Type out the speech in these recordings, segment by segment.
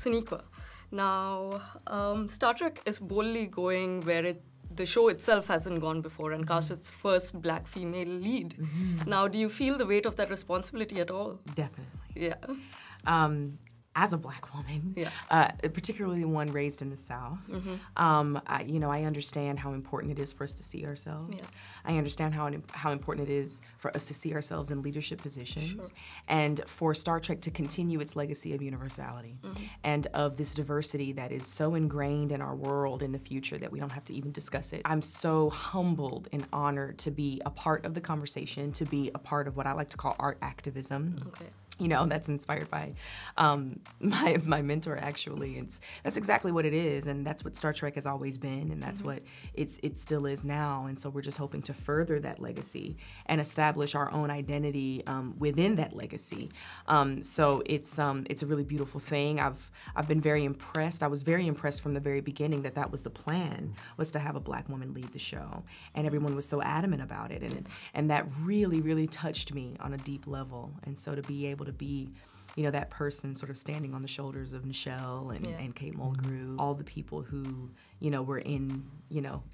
Sonequa. Now, Star Trek is boldly going where the show itself hasn't gone before and cast its first black female lead. Now, do you feel the weight of that responsibility at all? Definitely. Yeah. As a black woman, particularly one raised in the South, I understand how important it is for us to see ourselves. Yeah. I understand how important it is for us to see ourselves in leadership positions, Sure. and for Star Trek to continue its legacy of universality and of this diversity that is so ingrained in our world in the future that we don't have to even discuss it. I'm so humbled and honored to be a part of the conversation, to be a part of what I like to call art activism. Okay. You know, that's inspired by my mentor, actually. That's exactly what it is, and that's what Star Trek has always been, and that's what it still is now. And so we're just hoping to further that legacy and establish our own identity within that legacy. So it's a really beautiful thing. I've been very impressed. I was very impressed from the very beginning that was the plan, was to have a black woman lead the show, and everyone was so adamant about it, and that really, really touched me on a deep level. And so to be able to be, that person sort of standing on the shoulders of Michelle and Kate Mulgrew, all the people who, were in,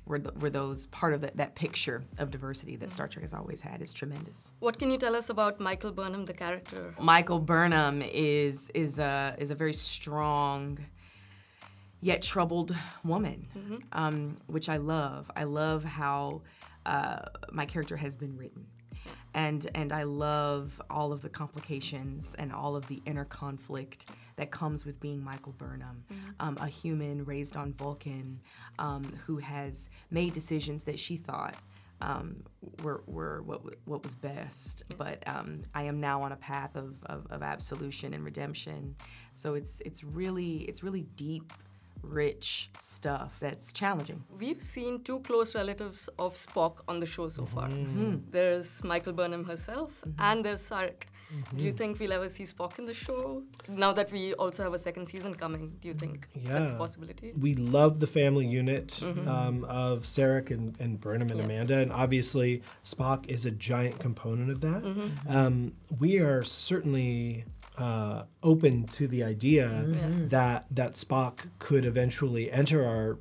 were those part of that picture of diversity that Star Trek has always had is tremendous. What can you tell us about Michael Burnham, the character? Michael Burnham is a very strong yet troubled woman, which I love. I love how my character has been written. And I love all of the complications and all of the inner conflict that comes with being Michael Burnham, a human raised on Vulcan who has made decisions that she thought were what was best. But I am now on a path of absolution and redemption. So it's really deep, rich stuff that's challenging. We've seen two close relatives of Spock on the show so far. There's Michael Burnham herself, and there's Sarek. Do you think we'll ever see Spock in the show? Now that we also have a second season coming, do you think that's a possibility? We love the family unit of Sarek and Burnham and Amanda, and obviously Spock is a giant component of that. We are certainly open to the idea that Spock could eventually enter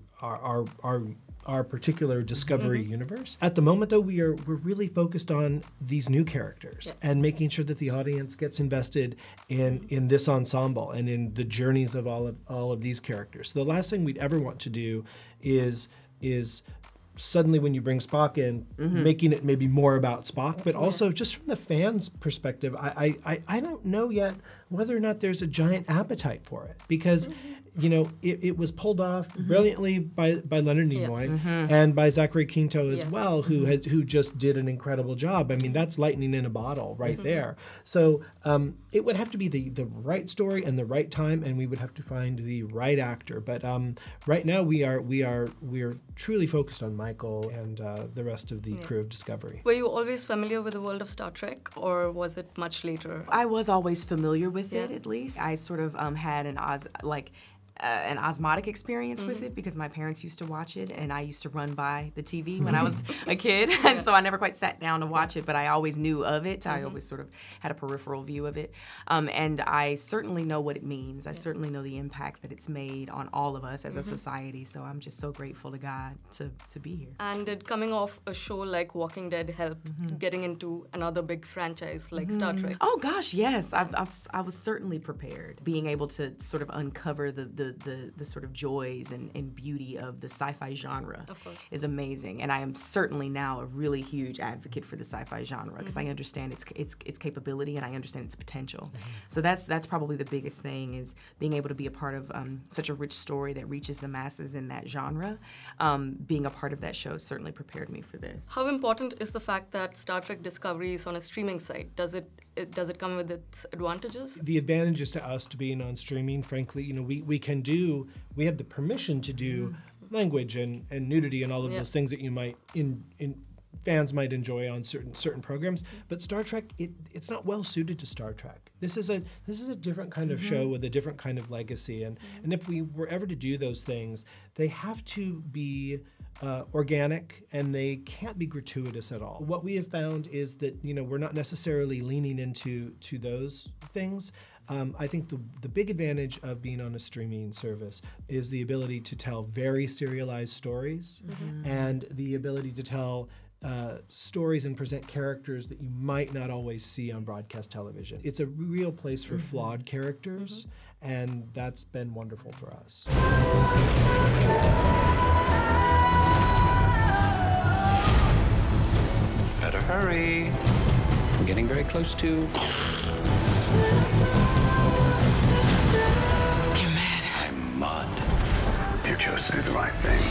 our particular Discovery universe. At the moment, though, we're really focused on these new characters and making sure that the audience gets invested in this ensemble and in the journeys of all of these characters. So the last thing we'd ever want to do is suddenly when you bring Spock in, making it maybe more about Spock, but also just from the fans' perspective, I don't know yet whether or not there's a giant appetite for it, because it was pulled off brilliantly by Leonard Nimoy and by Zachary Quinto as well, who just did an incredible job. I mean, that's lightning in a bottle right there. So it would have to be the right story and the right time, and we would have to find the right actor. But right now we are truly focused on Michael and the rest of the crew of Discovery. Were you always familiar with the world of Star Trek, or was it much later? I was always familiar with it, at least. I sort of had an osmotic experience with it because my parents used to watch it, and I used to run by the TV when I was a kid, and so I never quite sat down to watch it, but I always knew of it. I always sort of had a peripheral view of it, and I certainly know what it means. I certainly know the impact that it's made on all of us as a society, so I'm just so grateful to God to be here. And did coming off a show like Walking Dead help getting into another big franchise like Star Trek? Oh gosh, yes. I was certainly prepared. Being able to sort of uncover the sort of joys and beauty of the sci-fi genre is amazing, and I am certainly now a really huge advocate for the sci-fi genre because I understand its capability and I understand its potential. So that's probably the biggest thing, is being able to be a part of such a rich story that reaches the masses in that genre. Being a part of that show certainly prepared me for this. How important is the fact that Star Trek Discovery is on a streaming site? Does it come with its advantages? The advantages to us to being on streaming, frankly, we have the permission to do language and nudity and all of those things that you might fans might enjoy on certain programs, but Star Trek, it's not well suited to Star Trek. This is a different kind of show with a different kind of legacy, and if we were ever to do those things, they have to be organic, and they can't be gratuitous at all. What we have found is that, you know, we're not necessarily leaning into those things. I think the big advantage of being on a streaming service is the ability to tell very serialized stories and the ability to tell stories and present characters that you might not always see on broadcast television. It's a real place for flawed characters, and that's been wonderful for us. Better hurry. I'm getting very close to... You're mad. I'm mud. You chose to do the right thing.